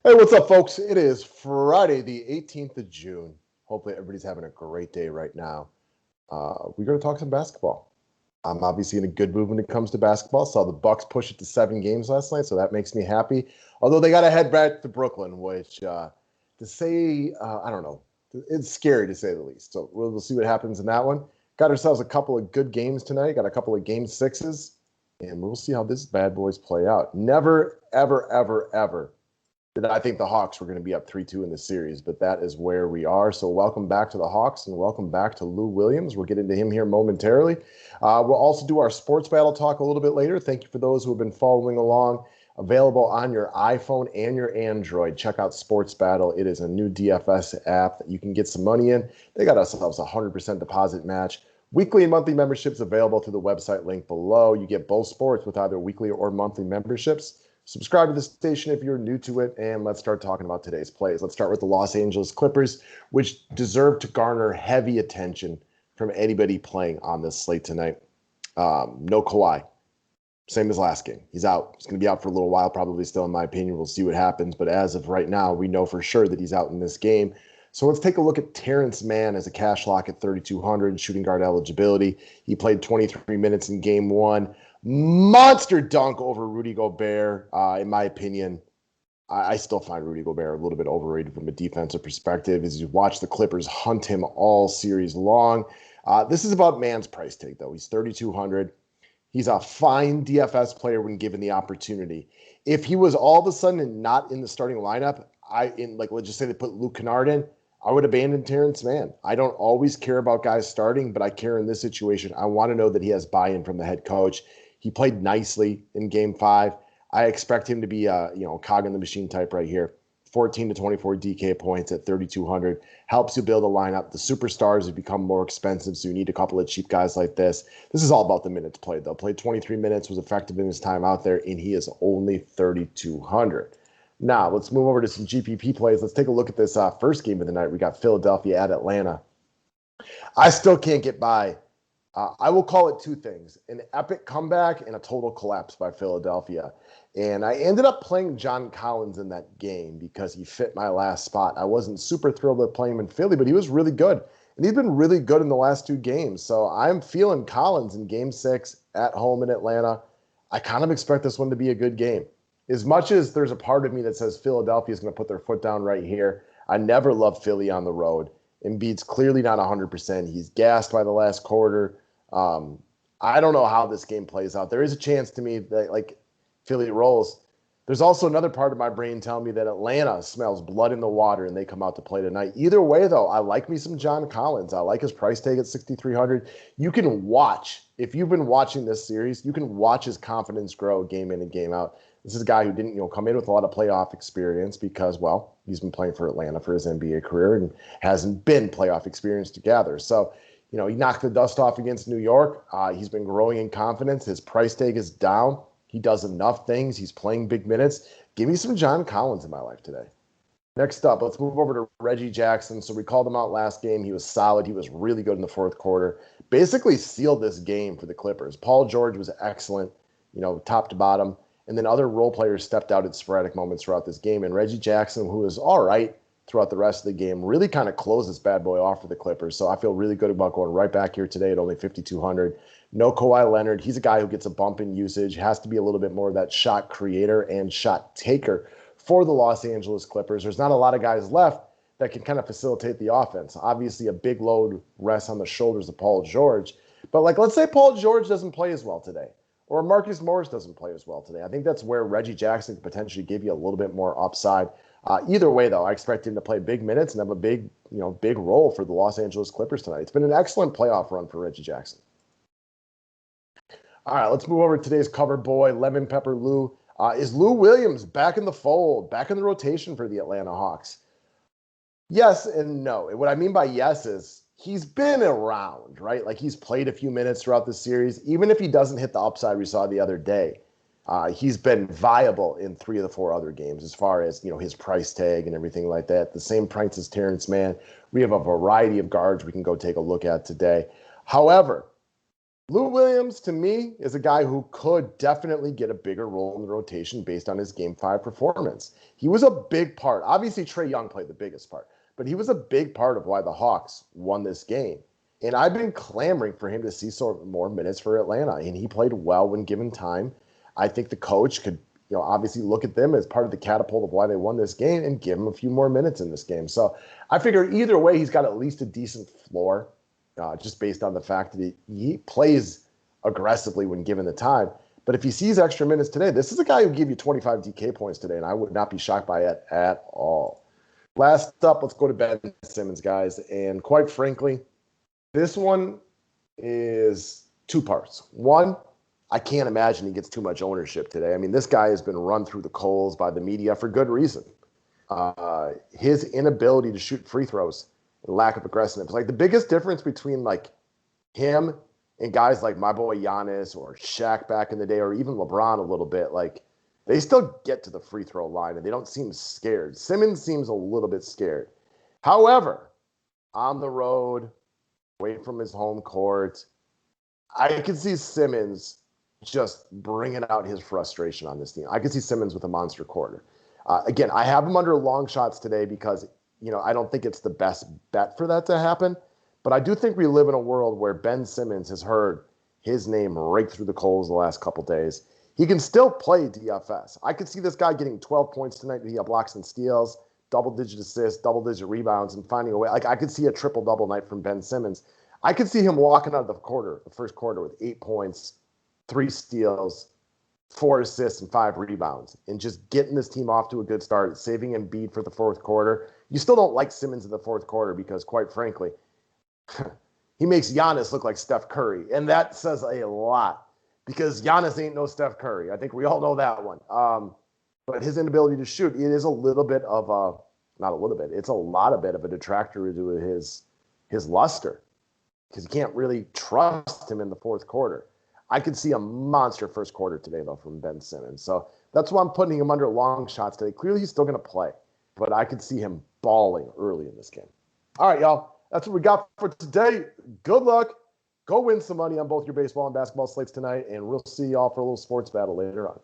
Hey, what's up, folks? It is Friday, the 18th of June. Hopefully, everybody's having a great day right now. We're going to talk some basketball. I'm obviously in a good mood when it comes to basketball. Saw the Bucks push it to 7 games last night, so that makes me happy. Although they got to head back to Brooklyn, which to say, I don't know, it's scary to say the least. So we'll see what happens in that one. Got ourselves a couple of good games tonight. Got a couple of game sixes, and we'll see how this bad boys play out. Never, ever, ever, ever did I think the Hawks were going to be up 3-2 in the series, but that is where we are. So welcome back to the Hawks and welcome back to Lou Williams. We'll get into him here momentarily. We'll also do our sports battle talk a little bit later. Thank you for those who have been following along. Available on your iPhone and your Android. Check out Sports Battle. It is a new DFS app that you can get some money in. They got ourselves a 100% deposit match. Weekly and monthly memberships available through the website link below. You get both sports with either weekly or monthly memberships. Subscribe to the station if you're new to it, and let's start talking about today's plays. Let's start with the Los Angeles Clippers, which deserve to garner heavy attention from anybody playing on this slate tonight. No Kawhi. Same as last game. He's out. He's going to be out for a little while, probably still, in my opinion. We'll see what happens. But as of right now, we know for sure that he's out in this game. So let's take a look at Terrence Mann as a cash lock at 3,200 shooting guard eligibility. He played 23 minutes in game one. Monster dunk over Rudy Gobert. In my opinion, I still find Rudy Gobert a little bit overrated from a defensive perspective as you watch the Clippers hunt him all series long. This is about Mann's price tag, though. He's 3,200. He's a fine DFS player when given the opportunity. If he was all of a sudden not in the starting lineup, let's just say they put Luke Kennard in, I would abandon Terrence Mann. I don't always care about guys starting, but I care in this situation. I want to know that he has buy-in from the head coach. He played nicely in Game 5. I expect him to be a cog in the machine type right here. 14 to 24 DK points at 3,200 helps you build a lineup. The superstars have become more expensive, so you need a couple of cheap guys like this. This is all about the minutes played, though. Played 23 minutes, was effective in his time out there, and he is only 3,200. Now, let's move over to some GPP plays. Let's take a look at this first game of the night. We got Philadelphia at Atlanta. I still can't get by. I will call it two things: an epic comeback and a total collapse by Philadelphia. And I ended up playing John Collins in that game because he fit my last spot. I wasn't super thrilled with playing him in Philly, but he was really good. And he's been really good in the last two games. So I'm feeling Collins in Game 6 at home in Atlanta. I kind of expect this one to be a good game. As much as there's a part of me that says Philadelphia is going to put their foot down right here, I never loved Philly on the road. Embiid's clearly not 100%. He's gassed by the last quarter. I don't know how this game plays out. There is a chance to me that, Philly rolls. There's also another part of my brain telling me that Atlanta smells blood in the water and they come out to play tonight. Either way, though, I like me some John Collins. I like his price tag at 6,300. You can watch. If you've been watching this series, you can watch his confidence grow game in and game out. This is a guy who didn't, come in with a lot of playoff experience because, well, he's been playing for Atlanta for his NBA career and hasn't been playoff experience together. So, he knocked the dust off against New York. He's been growing in confidence. His price tag is down. He does enough things. He's playing big minutes. Give me some John Collins in my life today. Next up, let's move over to Reggie Jackson. So we called him out last game. He was solid. He was really good in the fourth quarter. Basically sealed this game for the Clippers. Paul George was excellent, top to bottom. And then other role players stepped out at sporadic moments throughout this game. And Reggie Jackson, who was all right throughout the rest of the game, really kind of closed this bad boy off for the Clippers. So I feel really good about going right back here today at only 5,200. No Kawhi Leonard. He's a guy who gets a bump in usage, has to be a little bit more of that shot creator and shot taker for the Los Angeles Clippers. There's not a lot of guys left that can kind of facilitate the offense. Obviously, a big load rests on the shoulders of Paul George. But let's say Paul George doesn't play as well today, or Marcus Morris doesn't play as well today. I think that's where Reggie Jackson could potentially give you a little bit more upside. Either way, though, I expect him to play big minutes and have a big role for the Los Angeles Clippers tonight. It's been an excellent playoff run for Reggie Jackson. All right, let's move over to today's cover boy, Lemon Pepper Lou. Is Lou Williams back in the fold, back in the rotation for the Atlanta Hawks? Yes and no. What I mean by yes is he's been around, right? He's played a few minutes throughout the series. Even if he doesn't hit the upside we saw the other day, he's been viable in 3 of the 4 other games as far as, his price tag and everything like that. The same price as Terrence Mann. We have a variety of guards we can go take a look at today. However, Lou Williams, to me, is a guy who could definitely get a bigger role in the rotation based on his Game 5 performance. He was a big part. Obviously, Trae Young played the biggest part, but he was a big part of why the Hawks won this game. And I've been clamoring for him to see sort of more minutes for Atlanta, and he played well when given time. I think the coach could, obviously look at them as part of the catapult of why they won this game and give him a few more minutes in this game. So I figure either way, he's got at least a decent floor. Just based on the fact that he plays aggressively when given the time. But if he sees extra minutes today, this is a guy who gave you 25 DK points today, and I would not be shocked by it at all. Last up, let's go to Ben Simmons, guys. And quite frankly, this one is two parts. One, I can't imagine he gets too much ownership today. I mean, this guy has been run through the coals by the media for good reason. His inability to shoot free throws, lack of aggressiveness. Like the biggest difference between like him and guys like my boy Giannis or Shaq back in the day, or even LeBron a little bit, like they still get to the free throw line and they don't seem scared. Simmons seems a little bit scared. However, on the road, away from his home court, I can see Simmons just bringing out his frustration on this team. I can see Simmons with a monster quarter. Again, I have him under long shots today because I don't think it's the best bet for that to happen. But I do think we live in a world where Ben Simmons has heard his name rake through the coals the last couple days. He can still play DFS. I could see this guy getting 12 points tonight via blocks and steals, double-digit assists, double-digit rebounds, and finding a way. Like I could see a triple-double night from Ben Simmons. I could see him walking out of the first quarter with 8 points, 3 steals, 4 assists, and 5 rebounds, and just getting this team off to a good start, saving Embiid for the fourth quarter. You still don't like Simmons in the fourth quarter because, quite frankly, he makes Giannis look like Steph Curry, and that says a lot because Giannis ain't no Steph Curry. I think we all know that one. But his inability to shoot, it is a little bit of not a little bit, it's a lot of bit of a detractor to his luster because you can't really trust him in the fourth quarter. I could see a monster first quarter today, though, from Ben Simmons. So that's why I'm putting him under long shots today. Clearly, he's still going to play, but I could see him balling early in this game. All right, y'all. That's what we got for today. Good luck. Go win some money on both your baseball and basketball slates tonight, and we'll see y'all for a little sports battle later on.